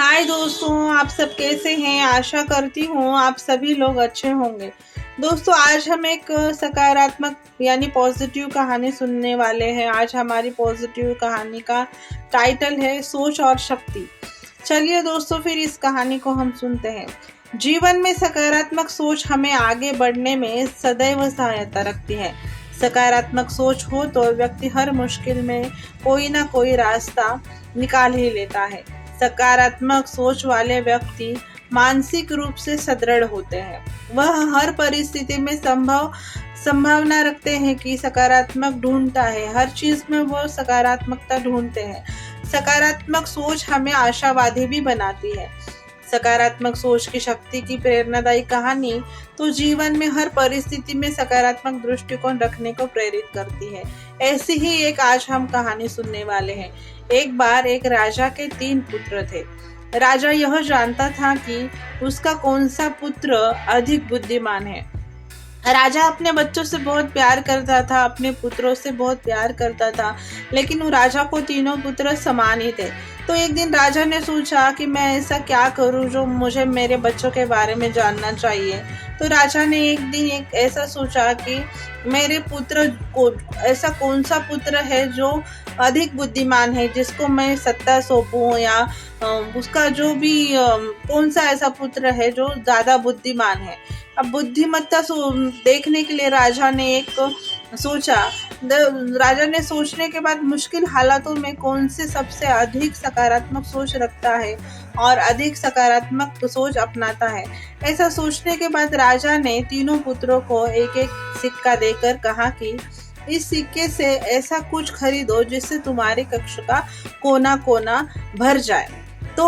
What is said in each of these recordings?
हाय दोस्तों, आप सब कैसे हैं। आशा करती हूँ आप सभी लोग अच्छे होंगे। दोस्तों, आज हम एक सकारात्मक यानी पॉजिटिव कहानी सुनने वाले हैं। आज हमारी पॉजिटिव कहानी का टाइटल है सोच और शक्ति। चलिए दोस्तों, फिर इस कहानी को हम सुनते हैं। जीवन में सकारात्मक सोच हमें आगे बढ़ने में सदैव सहायता रखती है। सकारात्मक सोच हो तो व्यक्ति हर मुश्किल में कोई ना कोई रास्ता निकाल ही लेता है। सकारात्मक सोच वाले व्यक्ति मानसिक रूप से सुदृढ़ होते हैं। वह हर परिस्थिति में संभावना रखते हैं कि सकारात्मक ढूंढता है। हर चीज में वो सकारात्मकता ढूंढते हैं। सकारात्मक सोच हमें आशावादी भी बनाती है। सकारात्मक सोच की शक्ति की प्रेरणादायी कहानी तो जीवन में हर परिस्थिति में सकारात्मक दृष्टिकोण रखने को प्रेरित करती है। ऐसी ही एक आज हम कहानी सुनने वाले हैं। एक बार एक राजा के 3 पुत्र थे। राजा यह जानता था कि उसका कौन सा पुत्र अधिक बुद्धिमान है। राजा अपने बच्चों से बहुत प्यार करता था, अपने पुत्रों से बहुत प्यार करता था, लेकिन वो राजा को तीनों पुत्र समान ही थे। तो एक दिन राजा ने सोचा कि मैं ऐसा क्या करूं जो मुझे मेरे बच्चों के बारे में जानना चाहिए। तो राजा ने एक दिन एक ऐसा सोचा कि मेरे पुत्र को ऐसा कौन सा पुत्र है जो अधिक बुद्धिमान है, जिसको मैं सत्ता सौंपूं, या उसका जो भी कौन सा ऐसा पुत्र है जो ज्यादा बुद्धिमान है। अब बुद्धिमत्ता देखने के लिए राजा ने सोचा। राजा ने सोचने के बाद मुश्किल हालातों में कौन से सबसे अधिक सकारात्मक सोच रखता है और अधिक सकारात्मक सोच अपनाता है। ऐसा सोचने के बाद राजा ने तीनों पुत्रों को एक एक सिक्का देकर कहा कि इस सिक्के से ऐसा कुछ खरीदो जिससे तुम्हारे कक्ष का कोना कोना भर जाए। तो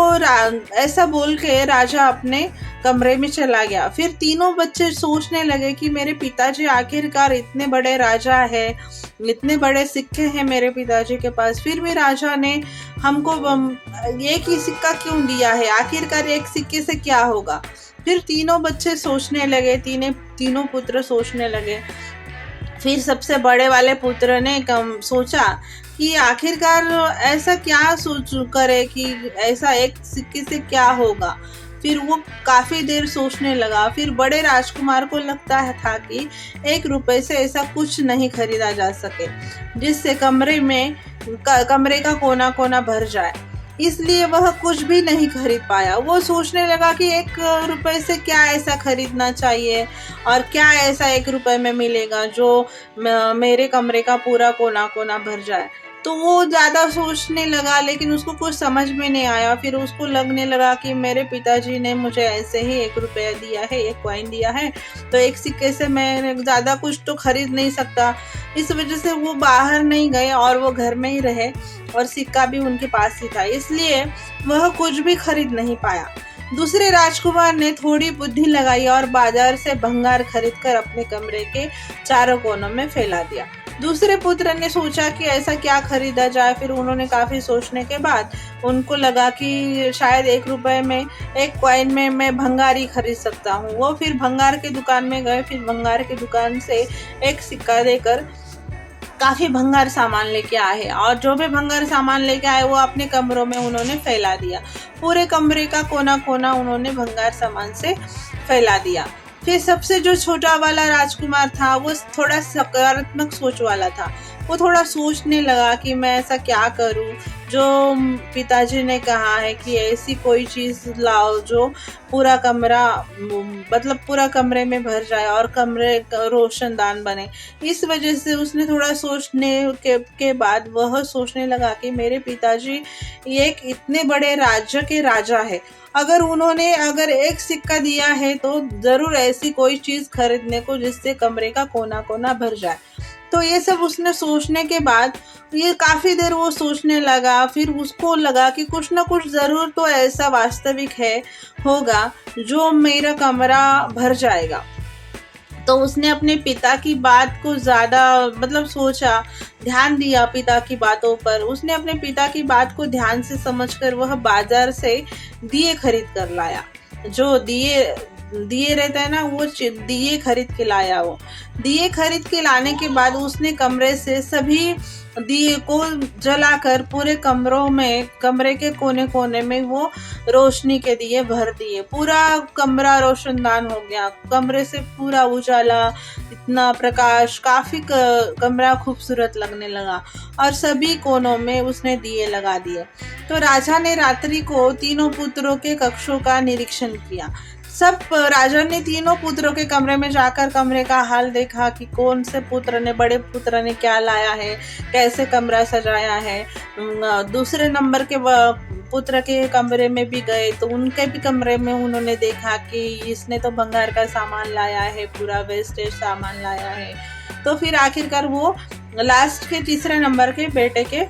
ऐसा बोल के राजा अपने कमरे में चला गया। फिर तीनों बच्चे सोचने लगे कि मेरे पिताजी आखिरकार इतने बड़े राजा है, इतने बड़े सिक्के हैं मेरे पिताजी के पास, फिर भी राजा ने हमको एक ही सिक्का क्यों दिया है, आखिरकार एक सिक्के से क्या होगा। फिर तीनों बच्चे सोचने लगे, तीनों पुत्र सोचने लगे। फिर सबसे बड़े वाले पुत्र ने सोचा कि आखिरकार ऐसा क्या सोच करे कि ऐसा एक सिक्के से क्या होगा। फिर वो काफी देर सोचने लगा। फिर बड़े राजकुमार को लगता था कि 1 रुपए से ऐसा कुछ नहीं खरीदा जा सके जिससे कमरे का कोना कोना भर जाए, इसलिए वह कुछ भी नहीं खरीद पाया। वो सोचने लगा कि 1 रुपए से क्या ऐसा खरीदना चाहिए और क्या ऐसा 1 रुपए में मिलेगा जो मेरे कमरे का पूरा कोना कोना भर जाए। तो वो ज्यादा सोचने लगा, लेकिन उसको कुछ समझ में नहीं आया। फिर उसको लगने लगा कि मेरे पिताजी ने मुझे ऐसे ही 1 रुपया दिया है, 1 कॉइन दिया है, तो एक सिक्के से मैं ज्यादा कुछ तो खरीद नहीं सकता। इस वजह से वो बाहर नहीं गए और वो घर में ही रहे और सिक्का भी उनके पास ही था, इसलिए वह कुछ भी खरीद नहीं पाया। दूसरे राजकुमार ने थोड़ी बुद्धि लगाई और बाजार से भंगार खरीदकर अपने कमरे के चारों कोनों में फैला दिया। दूसरे पुत्र ने सोचा कि ऐसा क्या खरीदा जाए। फिर उन्होंने काफी सोचने के बाद उनको लगा कि शायद 1 रुपए में 1 कॉइन में मैं भंगार ही खरीद सकता हूँ। वो फिर भंगार की दुकान में गए। फिर भंगार की दुकान से एक सिक्का देकर काफी भंगार सामान लेके आए और जो भी भंगार सामान लेके आए वो अपने कमरों में उन्होंने फैला दिया। पूरे कमरे का कोना कोना उन्होंने भंगार सामान से फैला दिया। फिर सबसे जो छोटा वाला राजकुमार था वो थोड़ा सकारात्मक सोच वाला था। वो थोड़ा सोचने लगा कि मैं ऐसा क्या करूं जो पिताजी ने कहा है कि ऐसी कोई चीज लाओ जो पूरा कमरे में भर जाए और कमरे रोशनदान बने। इस वजह से उसने थोड़ा सोचने के बाद वह सोचने लगा कि मेरे पिताजी एक इतने बड़े राज्य के राजा है, अगर एक सिक्का दिया है तो जरूर ऐसी कोई चीज खरीदने को जिससे कमरे का कोना कोना भर जाए। तो ये सब उसने सोचने के बाद ये काफी देर वो सोचने लगा। फिर उसको लगा कि कुछ ना कुछ जरूर तो ऐसा वास्तविक होगा जो मेरा कमरा भर जाएगा। तो उसने अपने पिता की बात को ज्यादा सोचा, ध्यान दिया पिता की बातों पर। उसने अपने पिता की बात को ध्यान से समझकर वह बाजार से दिए खरीद कर लाया। जो दिए दिए रहता है ना, वो दिए खरीद के लाया। वो दिए खरीद के लाने के बाद उसने कमरे से सभी दिए को जलाकर पूरे कमरे के कोने कोने में वो रोशनी के दिए भर दिए। पूरा कमरा रोशनदान हो गया, कमरे से पूरा उजाला, इतना प्रकाश, काफी कमरा खूबसूरत लगने लगा और सभी कोनों में उसने दिए लगा दिए। तो राजा ने रात्रि को तीनों पुत्रों के कक्षों का निरीक्षण किया। सब राजा ने तीनों पुत्रों के कमरे में जाकर कमरे का हाल देखा कि कौन से बड़े पुत्र ने क्या लाया है, कैसे कमरा सजाया है। दूसरे नंबर के पुत्र के कमरे में भी गए तो उनके भी कमरे में उन्होंने देखा कि इसने तो भंगार का सामान लाया है, पूरा वेस्टेज सामान लाया है। तो फिर आखिरकार वो लास्ट के तीसरे नंबर के बेटे के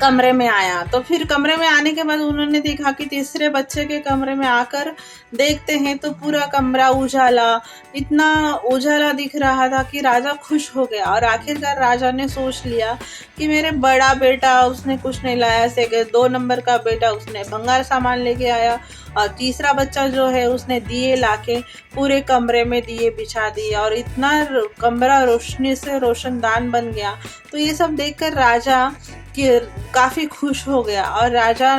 कमरे में आया। तो फिर कमरे में आने के बाद उन्होंने देखा कि तीसरे बच्चे के कमरे में आकर देखते हैं तो पूरा कमरा उजाला, इतना उजाला दिख रहा था कि राजा खुश हो गया। और आखिरकार राजा ने सोच लिया कि मेरे बड़ा बेटा उसने कुछ नहीं लाया, से 2 नंबर का बेटा उसने भंगार सामान लेके आया और तीसरा बच्चा जो है उसने दिए लाके पूरे कमरे में दिए बिछा दिए और इतना कमरा रोशनी से रोशनदान बन गया। तो ये सब देखकर राजा काफी खुश हो गया और राजा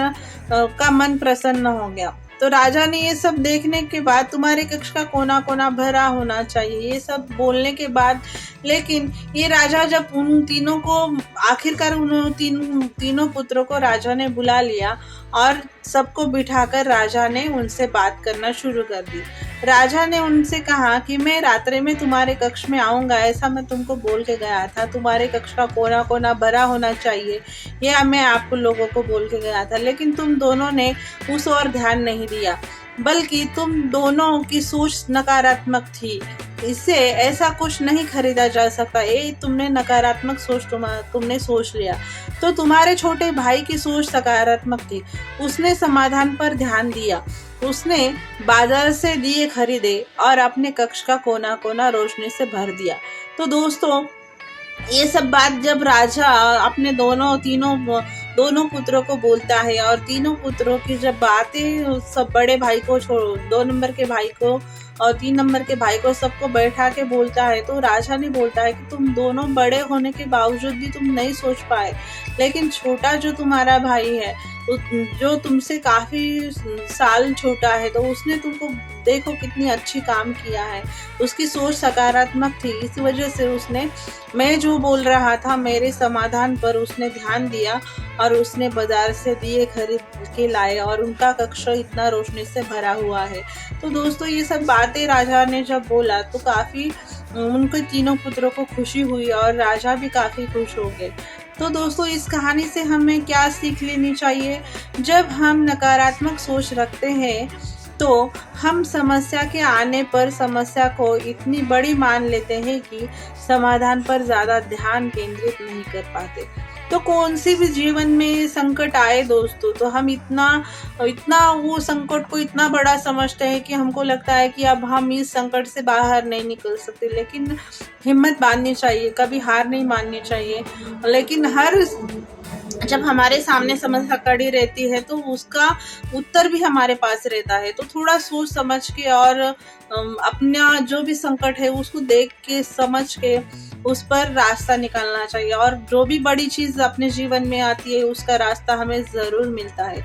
का मन प्रसन्न हो गया। तो राजा ने ये सब देखने के बाद, तुम्हारे कक्ष का कोना कोना भरा होना चाहिए, ये सब बोलने के बाद, लेकिन ये राजा जब उन तीनों को आखिरकार उन तीनों पुत्रों को राजा ने बुला लिया और सबको बिठाकर राजा ने उनसे बात करना शुरू कर दी। राजा ने उनसे कहा कि मैं रात्रि में तुम्हारे कक्ष में आऊंगा, ऐसा मैं तुमको बोल के गया था, तुम्हारे कक्ष का कोना कोना भरा होना चाहिए, यह मैं आपको लोगों को बोल के गया था। लेकिन तुम दोनों ने उस ओर ध्यान नहीं दिया, बल्कि तुम दोनों की सोच नकारात्मक थी। इससे ऐसा कुछ नहीं खरीदा जा सकता, ये तुमने नकारात्मक सोच तुमने सोच लिया। तो तुम्हारे छोटे भाई की सोच सकारात्मक थी, उसने समाधान पर ध्यान दिया, उसने बाजार से दिए खरीदे और अपने कक्ष का कोना कोना रोशनी से भर दिया। तो दोस्तों, ये सब बात जब राजा अपने दोनों पुत्रों को बोलता है और तीनों पुत्रों की जब बातें सब बड़े भाई को 2 नंबर के भाई को और 3 नंबर के भाई को सबको बैठा के बोलता है, तो राजा ने बोलता है कि तुम दोनों बड़े होने के बावजूद भी तुम नहीं सोच पाए, लेकिन छोटा जो तुम्हारा भाई है, जो तुमसे काफी साल छोटा है, तो उसने तुमको देखो कितनी अच्छी काम किया है, उसकी सोच सकारात्मक थी। इस वजह से उसने, मैं जो बोल रहा था मेरे समाधान पर उसने ध्यान दिया और उसने बाजार से दिए खरीद के लाए और उनका कक्ष इतना रोशनी से भरा हुआ है। तो दोस्तों, ये सब बातें राजा ने जब बोला तो काफी उनके तीनों पुत्रों को खुशी हुई और राजा भी काफी खुश हो गए। तो दोस्तों, इस कहानी से हमें क्या सीख लेनी चाहिए? जब हम नकारात्मक सोच रखते हैं तो हम समस्या के आने पर समस्या को इतनी बड़ी मान लेते हैं कि समाधान पर ज़्यादा ध्यान केंद्रित नहीं कर पाते। तो कौन सी भी जीवन में संकट आए दोस्तों, तो हम इतना वो संकट को इतना बड़ा समझते हैं कि हमको लगता है कि अब हम इस संकट से बाहर नहीं निकल सकते। लेकिन हिम्मत बांधनी चाहिए, कभी हार नहीं माननी चाहिए। लेकिन जब हमारे सामने समस्या खड़ी रहती है तो उसका उत्तर भी हमारे पास रहता है। तो थोड़ा सोच समझ के और अपना जो भी संकट है उसको देख के समझ के उस पर रास्ता निकालना चाहिए। और जो भी बड़ी चीज़ अपने जीवन में आती है उसका रास्ता हमें ज़रूर मिलता है।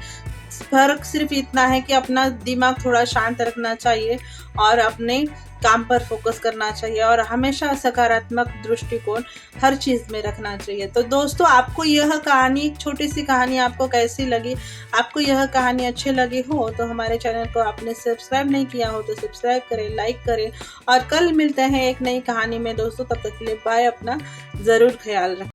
फर्क सिर्फ इतना है कि अपना दिमाग थोड़ा शांत रखना चाहिए और अपने काम पर फोकस करना चाहिए और हमेशा सकारात्मक दृष्टिकोण हर चीज़ में रखना चाहिए। तो दोस्तों, आपको यह कहानी, एक छोटी सी कहानी आपको कैसी लगी? आपको यह कहानी अच्छी लगी हो तो हमारे चैनल को आपने सब्सक्राइब नहीं किया हो तो सब्सक्राइब करें, लाइक करें और कल मिलते हैं एक नई कहानी में दोस्तों। तब तक के लिए बाय, अपना ज़रूर ख्याल रखें।